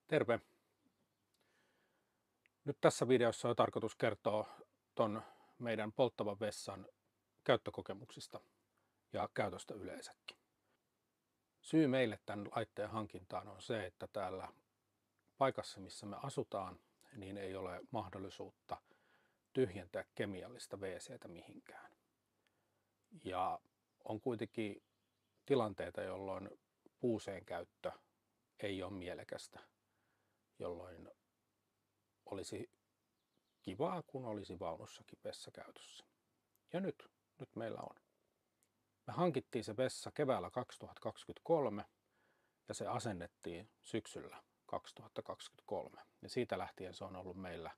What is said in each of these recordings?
Terve! Nyt tässä videossa on tarkoitus kertoa ton meidän polttavan vessan käyttökokemuksista ja käytöstä yleensäkin. Syy meille tämän laitteen hankintaan on se, että täällä paikassa, missä me asutaan, niin ei ole mahdollisuutta tyhjentää kemiallista WC:tä mihinkään. Ja on kuitenkin tilanteita, jolloin puuseen käyttö ei ole mielekästä, jolloin olisi kivaa, kun olisi vaunussakin vessa käytössä. Ja nyt meillä on. Me hankittiin se vessa keväällä 2023 ja se asennettiin syksyllä 2023. Ja siitä lähtien se on ollut meillä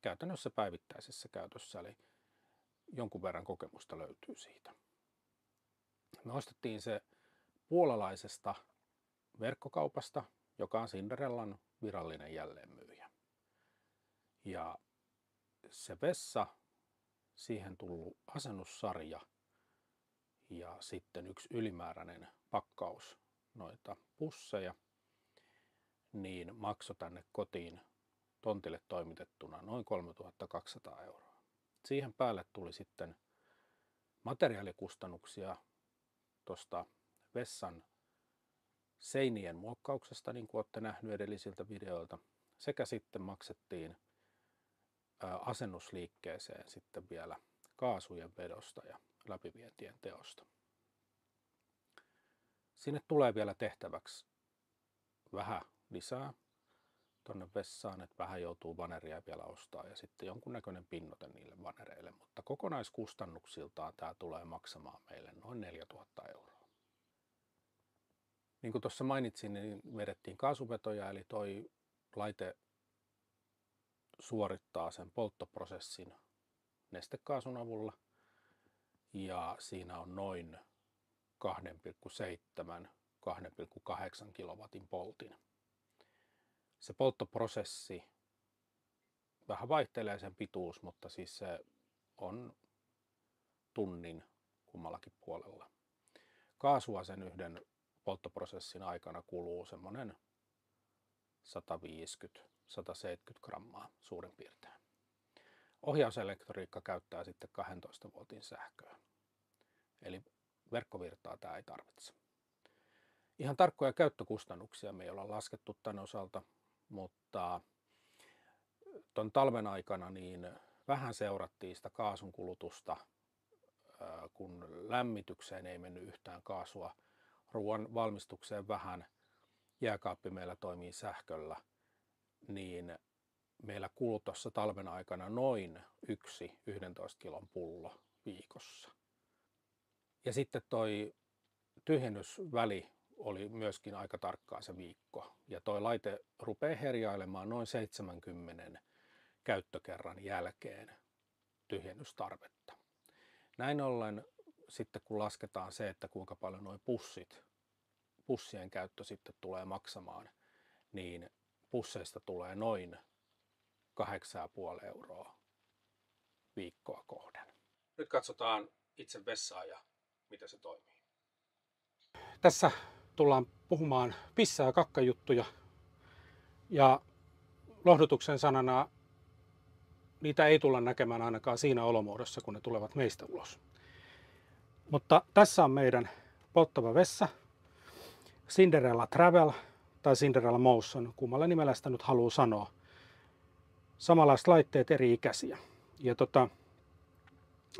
käytännössä päivittäisessä käytössä, eli jonkun verran kokemusta löytyy siitä. Me ostettiin se puolalaisesta verkkokaupasta, joka on Cinderellan virallinen jälleenmyyjä. Ja se vessa, siihen tullut asennussarja ja sitten yksi ylimääräinen pakkaus noita pusseja, niin maksoi tänne kotiin tontille toimitettuna noin 3200 €. Siihen päälle tuli sitten materiaalikustannuksia tuosta vessan seinien muokkauksesta, niin kuin olette nähneet edellisiltä videoilta, sekä sitten maksettiin asennusliikkeeseen sitten vielä kaasujen vedosta ja läpivientien teosta. Sinne tulee vielä tehtäväksi vähän lisää tuonne vessaan, että vähän joutuu vaneria vielä ostaa ja sitten jonkunnäköinen pinnote niille vanereille, mutta kokonaiskustannuksiltaan tämä tulee maksamaan meille noin 4000 €. Niin kuin tuossa mainitsin, niin vedettiin kaasuvetoja, eli toi laite suorittaa sen polttoprosessin nestekaasun avulla ja siinä on noin 2,7–2,8 kilowatin poltin. Se polttoprosessi vähän vaihtelee sen pituus, mutta siis se on tunnin kummallakin puolella. Kaasua sen yhden polttoprosessin aikana kuluu semmoinen 150–170 grammaa suurin piirtein. Ohjauselektroniikka käyttää sitten 12 voltin sähköä. Eli verkkovirtaa tämä ei tarvitse. Ihan tarkkoja käyttökustannuksia me ei olla laskettu tämän osalta, mutta ton talven aikana niin vähän seurattiin sitä kaasun kulutusta, kun lämmitykseen ei mennyt yhtään kaasua. Ruoan valmistukseen vähän, jääkaappi meillä toimii sähköllä, niin meillä kului tuossa talven aikana noin 11 kilon pullo viikossa. Ja sitten toi tyhjennysväli oli myöskin aika tarkkaa se viikko. Ja toi laite rupeaa herjailemaan noin 70 käyttökerran jälkeen tyhjennystarvetta. Näin ollen sitten kun lasketaan se, että kuinka paljon nuo pussien käyttö sitten tulee maksamaan, niin pusseista tulee noin 8,5 € viikkoa kohden. Nyt katsotaan itse vessaa ja miten se toimii. Tässä tullaan puhumaan pissa- ja kakkajuttuja ja lohdutuksen sanana niitä ei tulla näkemään ainakaan siinä olomuodossa, kun ne tulevat meistä ulos. Mutta tässä on meidän polttava vessa, Cinderella Travel tai Cinderella Motion, kummalla nimellä sitä nyt haluaa sanoa. Samanlaiset laitteet, eri ikäisiä. Ja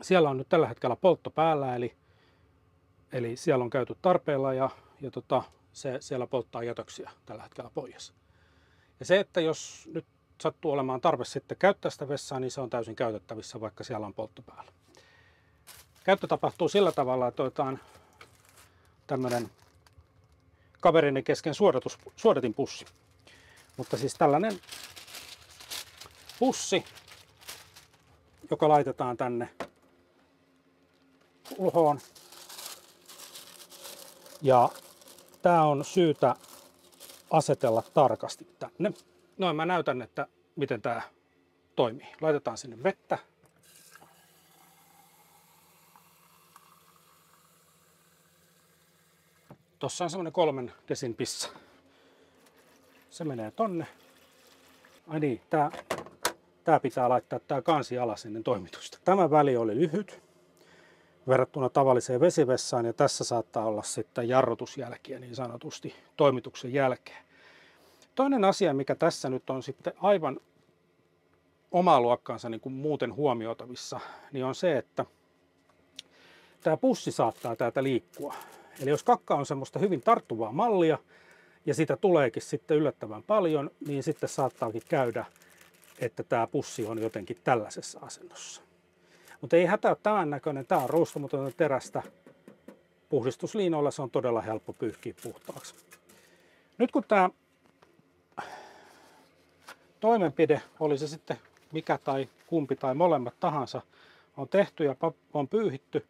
siellä on nyt tällä hetkellä poltto päällä, eli siellä on käyty tarpeella ja se siellä polttaa jätöksiä tällä hetkellä pois. Ja se, että jos nyt sattuu olemaan tarve sitten käyttää sitä vessaa, niin se on täysin käytettävissä, vaikka siellä on poltto päällä. Käyttö tapahtuu sillä tavalla, että otetaan tämmöinen kaverini kesken suodatinpussi. Mutta siis tällainen pussi, joka laitetaan tänne ulhoon. Ja tämä on syytä asetella tarkasti tänne. Noin mä näytän, että miten tämä toimii. Laitetaan sinne vettä. Tossa on semmoinen 3 desin pissa. Se menee tonne. Ai niin, tää pitää laittaa tää kansi alas ennen toimitusta. Tämä väli oli lyhyt verrattuna tavalliseen vesivessaan ja tässä saattaa olla sitten jarrutusjälkiä niin sanotusti toimituksen jälkeen. Toinen asia, mikä tässä nyt on sitten aivan omaa luokkaansa niin kuin muuten huomioitavissa, niin on se, että tämä pussi saattaa täältä liikkua. Eli jos kakka on semmoista hyvin tarttuvaa mallia ja sitä tuleekin sitten yllättävän paljon, niin sitten saattaakin käydä, että tämä pussi on jotenkin tällaisessa asennossa. Mutta ei hätää tämän näköinen, tämä on ruustamotonta terästä. Puhdistusliinoilla se on todella helppo pyyhkiä puhtaaksi. Nyt kun tämä toimenpide, oli se sitten mikä tai kumpi tai molemmat tahansa, on tehty ja on pyyhitty,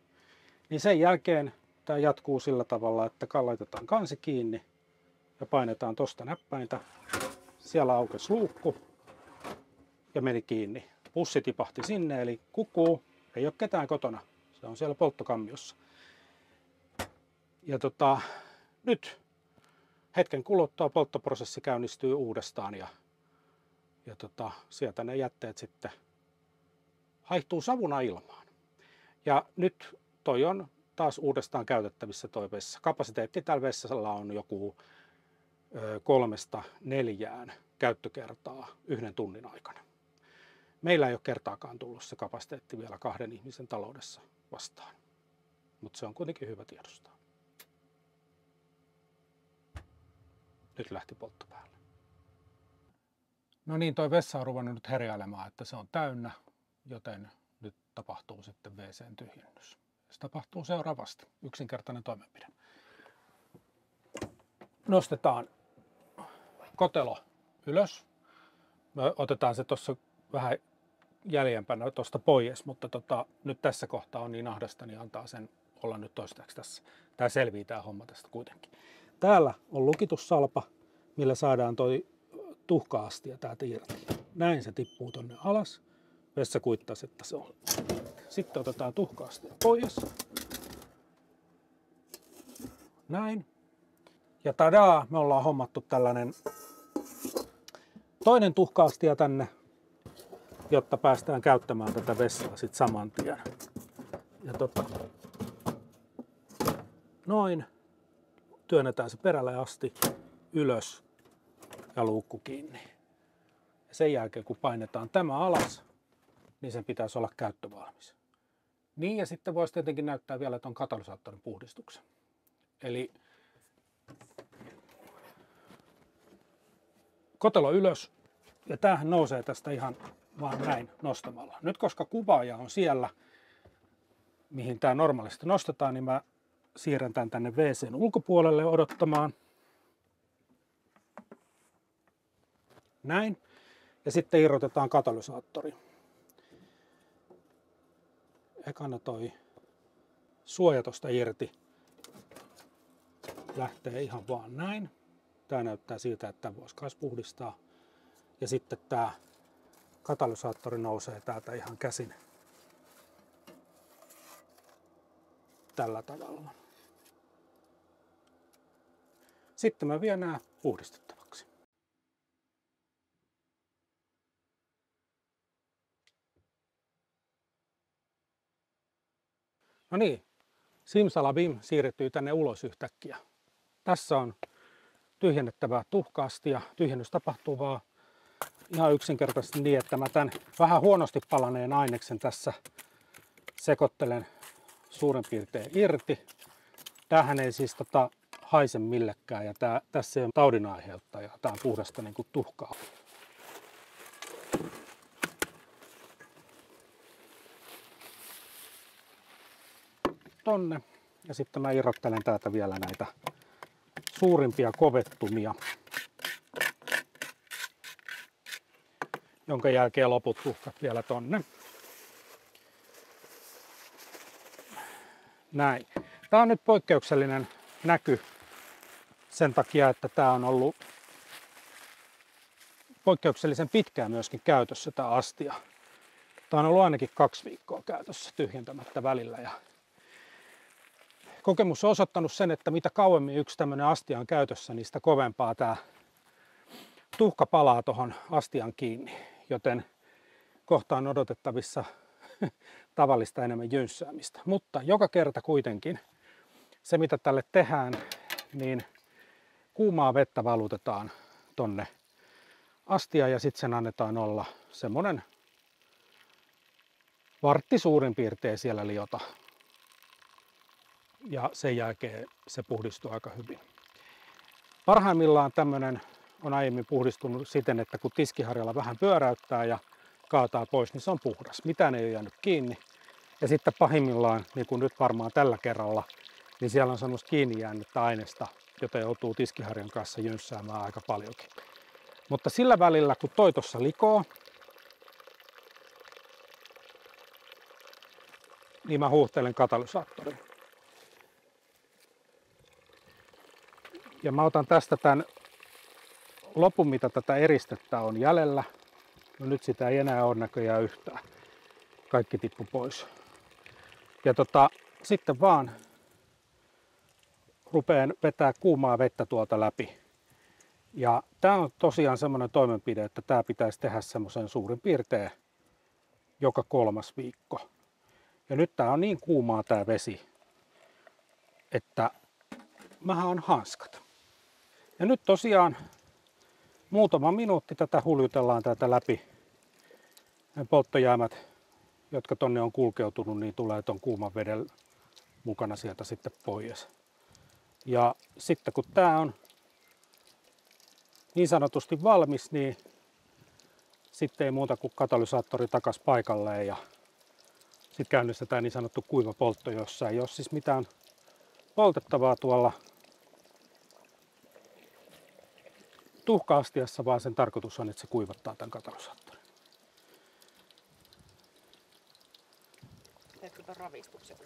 niin sen jälkeen tämä jatkuu sillä tavalla, että laitetaan kansi kiinni ja painetaan tuosta näppäintä. Siellä aukesi luukku ja meni kiinni. Pussi tipahti sinne, eli kukuu. Ei ole ketään kotona. Se on siellä polttokammiossa. Ja nyt hetken kuluttua polttoprosessi käynnistyy uudestaan ja sieltä ne jätteet sitten haihtuu savuna ilmaan. Ja nyt toi on taas uudestaan käytettävissä toi vessa. Kapasiteetti tällä vessalla on joku 3-4 käyttökertaa 1 tunnin aikana. Meillä ei ole kertaakaan tullut se kapasiteetti vielä 2 ihmisen taloudessa vastaan, mutta se on kuitenkin hyvä tiedostaa. Nyt lähti poltto päälle. No niin, toi vessa on ruvennut nyt herjailemaan, että se on täynnä, joten nyt tapahtuu sitten WC:n tyhjennys. Se tapahtuu seuraavasti. Yksinkertainen toimenpide. Nostetaan kotelo ylös. Me otetaan se tuossa vähän jäljempänä tuosta pois, mutta nyt tässä kohtaa on niin ahdasta, niin antaa sen olla nyt toistaiseksi tässä. Tämä selvii tämä homma tästä kuitenkin. Täällä on lukitussalpa, millä saadaan toi tuhka-astia täältä irti. Näin se tippuu tonne alas. Vessa kuittaisi, että se on. Sitten otetaan tuhka-astia pois. Näin. Ja tadaa, me ollaan hommattu tällainen toinen tuhka-astia tänne, jotta päästään käyttämään tätä vessaa sitten saman tien. Ja noin. Työnnetään se perälle asti ylös ja luukku kiinni. Ja sen jälkeen kun painetaan tämä alas, niin sen pitäisi olla käyttövalmis. Niin ja sitten voisi tietenkin näyttää vielä tuon katalysaattorin puhdistuksen. Eli kotelo ylös ja tämähän nousee tästä ihan vaan näin nostamalla. Nyt koska kuvaaja on siellä, mihin tämä normaalisti nostetaan, niin mä siirrän tämän tänne WC:n ulkopuolelle odottamaan. Näin. Ja sitten irrotetaan katalysaattori. Ekana toi suoja tosta irti. Lähtee ihan vaan näin. Tää näyttää siltä, että tämän voisi myös puhdistaa. Ja sitten tää katalysaattori nousee täältä ihan käsin. Tällä tavalla. Sitten mä vien nää puhdistettavaksi. No niin, simsalabim siirtyy tänne ulos yhtäkkiä. Tässä on tyhjennettävää tuhka-astia. Tyhjennys tapahtuu vaan ihan yksinkertaisesti niin, että mä tämän vähän huonosti palaneen aineksen tässä sekoittelen suurin piirtein irti. Tämähän ei siis haise millekään ja tässä ei ole taudin aiheuttaja. Tämä on puhdasta niin kuin tuhkaa. Tonne. Ja sitten mä irrottelen täältä vielä näitä suurimpia kovettumia, jonka jälkeen loput tuhkat vielä tonne. Näin. Tämä on nyt poikkeuksellinen näky sen takia, että tämä on ollut poikkeuksellisen pitkään myöskin käytössä tämä astia. Tämä on ollut ainakin 2 viikkoa käytössä tyhjentämättä välillä. Ja kokemus on osoittanut sen, että mitä kauemmin yksi tämmöinen astia on käytössä, niin sitä kovempaa tämä tuhka palaa tuohon astian kiinni, joten kohta on odotettavissa tavallista enemmän jynssäämistä. Mutta joka kerta kuitenkin se, mitä tälle tehdään, niin kuumaa vettä valutetaan tonne astiaan ja sitten sen annetaan olla semmonen vartti suurin piirtein siellä liota. Ja sen jälkeen se puhdistuu aika hyvin. Parhaimmillaan tämmönen on aiemmin puhdistunut siten, että kun tiskiharjalla vähän pyöräyttää ja kaataa pois, niin se on puhdas. Mitään ei ole jäänyt kiinni. Ja sitten pahimmillaan, niin kuin nyt varmaan tällä kerralla, niin siellä on semmoista kiinni jäänyttä aineesta, jota joutuu tiskiharjan kanssa jynssäämään aika paljonkin. Mutta sillä välillä, kun toi tossa likoo, niin mä huuhtelen katalysaattorin. Ja mä otan tästä tämän lopun, mitä tätä eristettä on jäljellä. No nyt sitä ei enää ole näköjään yhtään. Kaikki tippu pois. Ja sitten vaan rupeen vetää kuumaa vettä tuolta läpi. Ja tää on tosiaan semmoinen toimenpide, että tää pitäisi tehdä semmoisen suurin piirtein joka 3. viikko. Ja nyt tää on niin kuumaa tää vesi, että mähän on hanskat. Ja nyt tosiaan muutama minuutti tätä huljutellaan tätä läpi. Ne polttojäämät, jotka tonne on kulkeutunut, niin tulee ton kuuman veden mukana sieltä sitten pois. Ja sitten kun tää on niin sanotusti valmis, niin sitten ei muuta kuin katalysaattori takas paikalleen ja sitten käynnistetään niin sanottu kuiva poltto, jossa ei ole siis mitään poltettavaa tuolla tuhka-astiassa, vaan sen tarkoitus on, että se kuivattaa tämän katalysaattorin. Teetkö ton ravistuksen?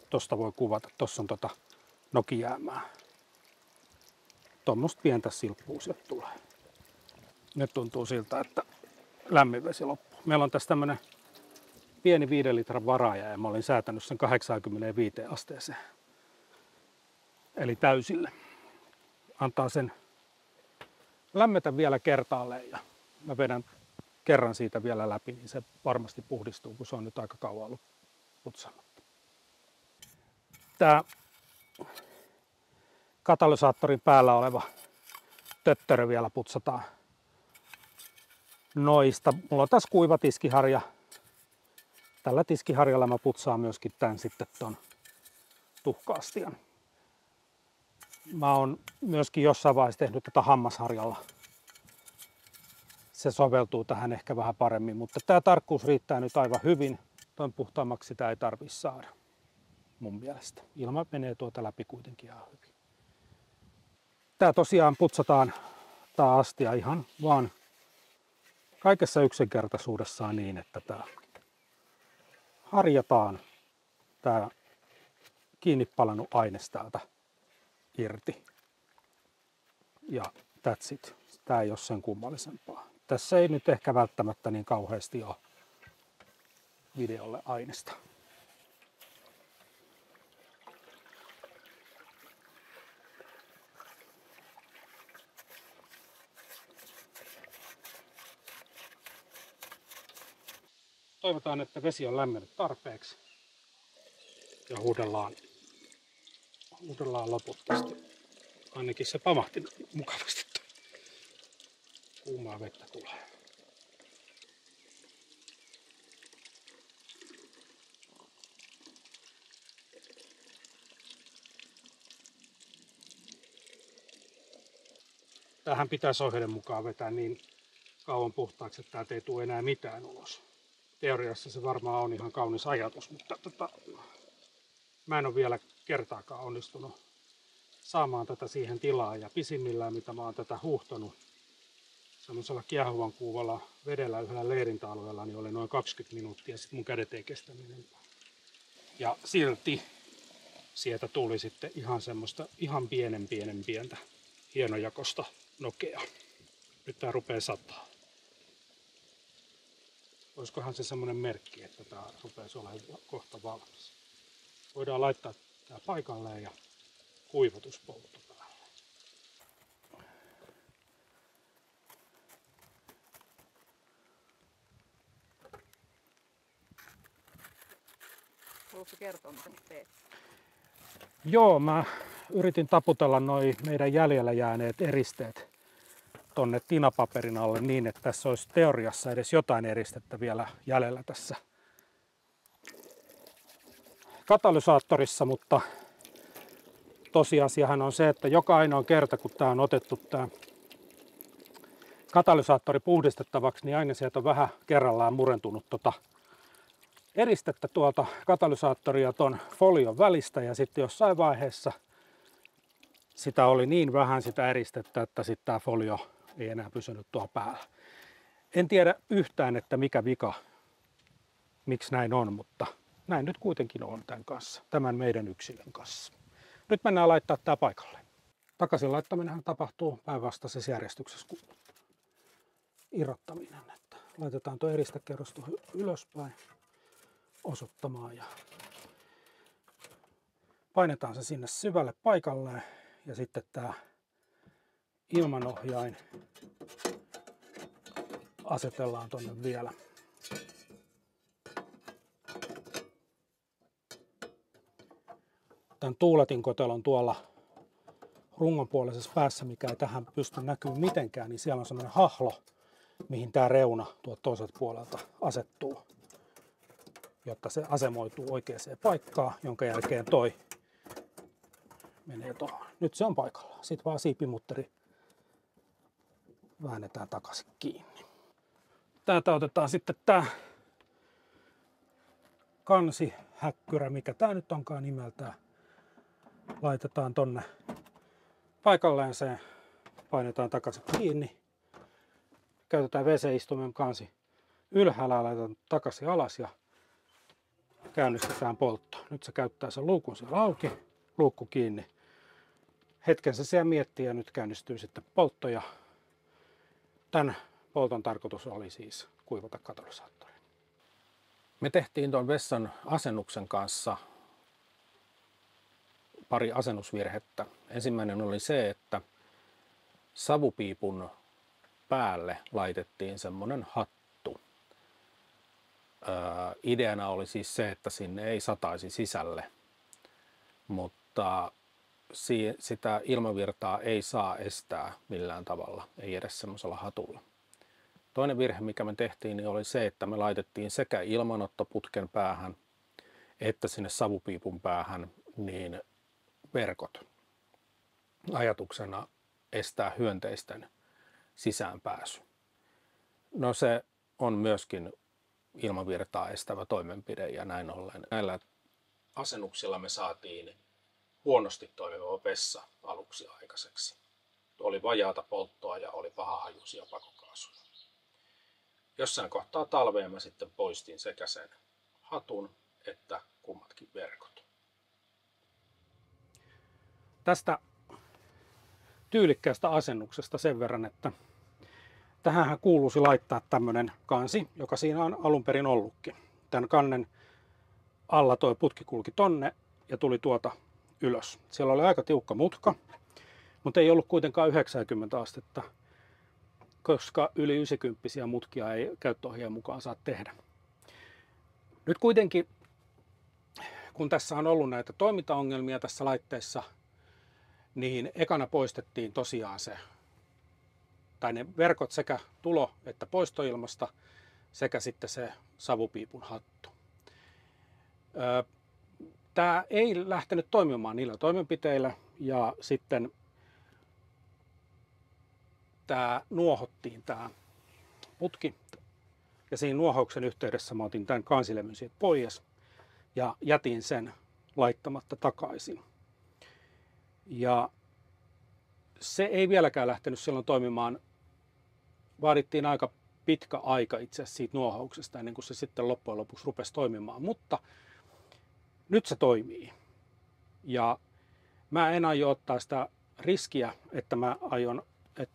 Tosta voi kuvata, tossa on nokijäämää. Tuommoista pientä silppua sieltä tulee. Nyt tuntuu siltä, että lämmin vesi loppuu. Meillä on tässä tämmönen pieni 5 litran varaaja ja mä olin säätänyt sen 85 asteeseen. Eli täysille. Antaa sen lämmetä vielä kertaalleen ja mä vedän kerran siitä vielä läpi, niin se varmasti puhdistuu, kun se on nyt aika kauan ollut putsamatta. Tää katalysaattorin päällä oleva töttörö vielä putsataan noista. Mulla on tässä kuiva tiskiharja. Tällä tiskiharjalla mä putsaan myöskin tän sitten ton tuhka-astian. Mä oon myöskin jossain vaiheessa tehnyt tätä hammasharjalla. Se soveltuu tähän ehkä vähän paremmin, mutta tää tarkkuus riittää nyt aivan hyvin. Ton puhtaammaksi sitä ei tarvitse saada mun mielestä. Ilma menee tuota läpi kuitenkin ihan hyvin. Tää tosiaan putsataan tää astia ihan vaan kaikessa yksinkertaisuudessaan niin, että tää harjataan tää kiinni palannut aines täältä irti. Ja that's it. Tää ei ole sen kummallisempaa. Tässä ei nyt ehkä välttämättä niin kauheasti ole videolle aineesta. Toivotaan, että vesi on lämmennyt tarpeeksi ja huudellaan loput tästä. Ainakin se pamahti mukavasti. Kuumaa vettä tulee. Tähän pitäisi ohjeiden mukaan vetää niin kauan puhtaaksi, että täältä ei tule enää mitään ulos. Teoriassa se varmaan on ihan kaunis ajatus, mutta mä en ole vielä kertaakaan onnistunut saamaan tätä siihen tilaan. Ja pisimmillään, mitä mä oon tätä huuhtonut semmoisella kiehuvan kuuvalla vedellä yhdellä leirintäalueella, niin oli noin 20 minuuttia. Sitten mun kädet ei kestä enempää. Ja silti sieltä tuli sitten ihan semmoista ihan pientä hienojakosta nokeaa. Nyt tää rupeaa sataa. Olisikohan se semmoinen merkki, että tää rupeaisi olemaan kohta valmis. Voidaan laittaa tää paikalleen ja kuivatuspoltto päälle. haluatko kertoa, mitä teet? Joo, mä yritin taputella noi meidän jäljellä jääneet eristeet tonne tinapaperin alle niin, että tässä olisi teoriassa edes jotain eristettä vielä jäljellä tässä katalysaattorissa, mutta tosiasiahan on se, että joka ainoa kerta, kun tää on otettu tää katalysaattori puhdistettavaksi, niin aina sieltä on vähän kerrallaan murentunut eristettä tuolta katalysaattoria ton folion välistä, ja sitten jossain vaiheessa sitä oli niin vähän sitä eristettä, että sitten tämä folio ei enää pysynyt tuolla päällä. En tiedä yhtään, että mikä vika, miksi näin on, mutta näin nyt kuitenkin on tämän kanssa, tämän meidän yksilön kanssa. Nyt mennään laittaa tämä paikalle. Takaisin laittaminenhan tapahtuu päinvastaisessa järjestyksessä kuin irrottaminen. Että laitetaan tuo eristekerros tuohon ylöspäin osoittamaan ja painetaan se sinne syvälle paikalleen, ja sitten tämä ilmanohjain asetellaan tuonne vielä. Tämän tuuletinkotelon tuolla rungonpuolisessa päässä, mikä ei tähän pysty näkyä mitenkään, niin siellä on semmoinen hahlo, mihin tämä reuna tuolta toiselta puolelta asettuu, jotta se asemoituu oikeaan paikkaan, jonka jälkeen toi menee tuohon. Nyt se on paikallaan. Sitten vaan siipimutteri väännetään takaisin kiinni. Täältä otetaan sitten tämä kansihäkkyrä, mikä tämä nyt onkaan nimeltään. Laitetaan tonne paikalleen, se painetaan takaisin kiinni. Käytetään WC-istuimen kansi ylhäällä, laitetaan takaisin alas ja käynnistetään poltto. Nyt se käyttää sen luukun siellä auki, luukku kiinni. Hetken se siellä miettii ja nyt käynnistyy sitten poltto, ja tämän polton tarkoitus oli siis kuivata katalysaattori. Me tehtiin tuon vessan asennuksen kanssa pari asennusvirhettä. Ensimmäinen oli se, että savupiipun päälle laitettiin semmoinen hattu. Ideana oli siis se, että sinne ei sataisi sisälle, mutta sitä ilmavirtaa ei saa estää millään tavalla, ei edes semmoisella hatulla. Toinen virhe, mikä me tehtiin, niin oli se, että me laitettiin sekä ilmanottoputken päähän että sinne savupiipun päähän niin verkot. Ajatuksena estää hyönteisten sisäänpääsy. No se on myöskin ilmavirtaa estävä toimenpide, ja näin ollen näillä asennuksilla me saatiin huonosti toimiva vessa aluksi aikaiseksi. Oli vajaata polttoa ja oli pahahajuisia pakokaasuja. Jossain kohtaa talvea mä sitten poistin sekä sen hatun että kummatkin verkot. Tästä tyylikkäästä asennuksesta sen verran, että tähänhän kuuluisi laittaa tämmöinen kansi, joka siinä on alun perin ollutkin. Tämän kannen alla tuo putki kulki tonne ja tuli tuota ylös. Siellä oli aika tiukka mutka, mutta ei ollut kuitenkaan 90 astetta, koska yli 90 mutkia ei käyttöohjeen mukaan saa tehdä. Nyt kuitenkin, kun tässä on ollut näitä toimintaongelmia tässä laitteessa, niin ekana poistettiin tosiaan tai ne verkot sekä tulo- että poistoilmasta sekä sitten se savupiipun hattu. Tämä ei lähtenyt toimimaan niillä toimenpiteillä, ja sitten tämä nuohottiin tämä putki, ja siinä nuohouksen yhteydessä mä otin tämän kansilevyn siitä pois ja jätin sen laittamatta takaisin. Ja se ei vieläkään lähtenyt silloin toimimaan. Vaadittiin aika pitkä aika itse asiassa siitä nuohouksesta ennen kuin se sitten loppujen lopuksi rupesi toimimaan, mutta nyt se toimii. Ja mä en aio ottaa sitä riskiä, että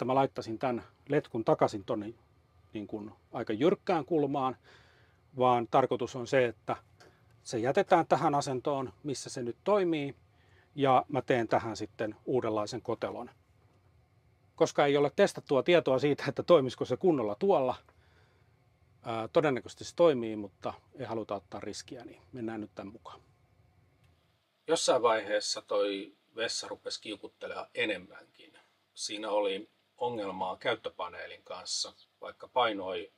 mä laittaisin tämän letkun takaisin tonne niin kuin aika jyrkkään kulmaan, vaan tarkoitus on se, että se jätetään tähän asentoon, missä se nyt toimii, ja mä teen tähän sitten uudenlaisen kotelon. Koska ei ole testattua tietoa siitä, että toimisiko se kunnolla tuolla, todennäköisesti se toimii, mutta ei haluta ottaa riskiä, niin mennään nyt tämän mukaan. Jossain vaiheessa toi vessa rupesi kiukuttelemaan enemmänkin. Siinä oli ongelmaa käyttöpaneelin kanssa. Vaikka painoi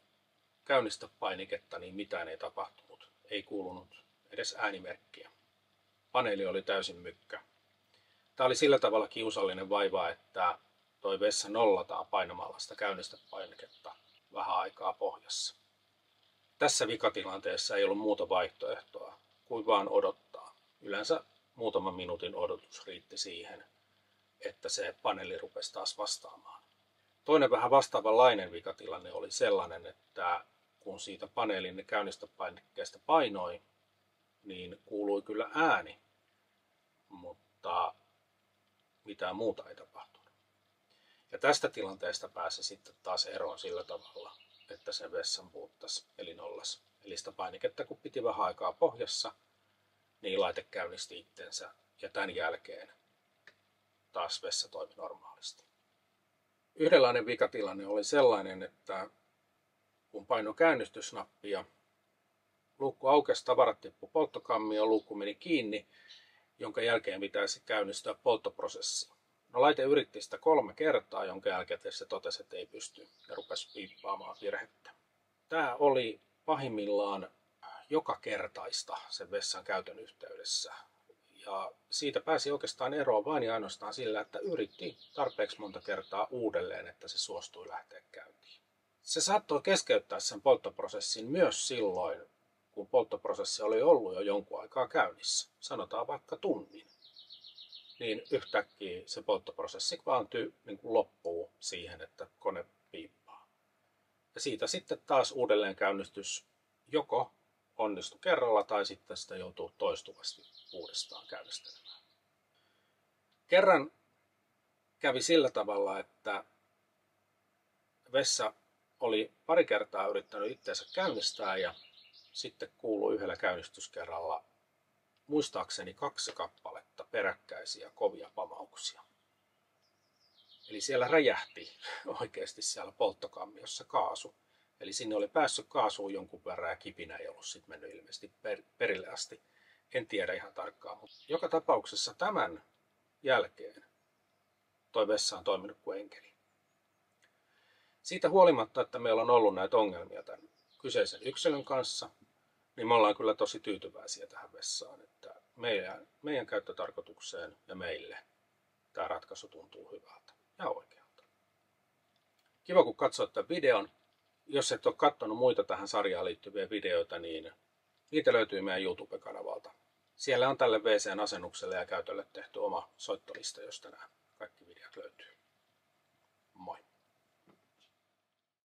käynnistä painiketta, niin mitään ei tapahtunut. Ei kuulunut edes äänimerkkiä. Paneeli oli täysin mykkä. Tämä oli sillä tavalla kiusallinen vaiva, että toi vessa nollataan painamalla sitä käynnistä painiketta vähän aikaa pohjassa. Tässä vikatilanteessa ei ollut muuta vaihtoehtoa kuin vaan odottaa. Yleensä muutaman minuutin odotus riitti siihen, että se paneeli rupesi taas vastaamaan. Toinen vähän vastaavanlainen vikatilanne oli sellainen, että kun siitä paneelin käynnistä painikkeesta painoi, niin kuului kyllä ääni, mutta mitään muuta ei tapahtunut. Ja tästä tilanteesta pääsi sitten taas eroon sillä tavalla, että sen vessan puuttasi eli nollasi. Eli sitä painiketta kun piti vähän aikaa pohjassa, niin laite käynnisti itsensä ja tämän jälkeen taas vessa toimi normaalisti. Yhdenlainen vikatilanne oli sellainen, että kun painoi käynnistysnappia, luukku aukesi, tavarat tippui polttokammioon, luukku meni kiinni, jonka jälkeen pitäisi käynnistää polttoprosessi. No laite yritti sitä 3 kertaa, jonka jälkeen se totesi, että ei pysty ja rupesi piippaamaan virhettä. Tämä oli pahimmillaan joka kertaista sen vessan käytön yhteydessä. Ja siitä pääsi oikeastaan eroon vain ja ainoastaan sillä, että yritti tarpeeksi monta kertaa uudelleen, että se suostui lähteä käyntiin. Se saattoi keskeyttää sen polttoprosessin myös silloin, kun polttoprosessi oli ollut jo jonkun aikaa käynnissä, sanotaan vaikka tunnin. Niin yhtäkkiä se polttoprosessi vaan loppuu siihen, että kone piippaa. Ja siitä sitten taas uudelleen käynnistys joko onnistui kerralla tai sitten sitä joutuu toistuvasti uudestaan käynnistelemään. Kerran kävi sillä tavalla, että vessa oli pari kertaa yrittänyt itseensä käynnistää ja sitten kuului yhdellä käynnistyskerralla muistaakseni 2 kappaletta peräkkäisiä kovia pamauksia. Eli siellä räjähti oikeasti siellä polttokammiossa kaasu. Eli sinne oli päässyt kaasuun jonkun verran ja kipinä ei ollut sitten mennyt ilmeisesti perille asti. En tiedä ihan tarkkaan, mutta joka tapauksessa tämän jälkeen toi vessa on toiminut kuin enkeli. Siitä huolimatta, että meillä on ollut näitä ongelmia tämän kyseisen yksilön kanssa, niin me ollaan kyllä tosi tyytyväisiä tähän vessaan, että meidän käyttötarkoitukseen ja meille tämä ratkaisu tuntuu hyvältä ja oikealta. Kiva kun katsoit tämän videon. Jos et ole katsonut muita tähän sarjaan liittyviä videoita, niin niitä löytyy meidän YouTube-kanavalta. Siellä on tälle WC:n asennukselle ja käytölle tehty oma soittolista, josta nämä kaikki videot löytyy. Moi!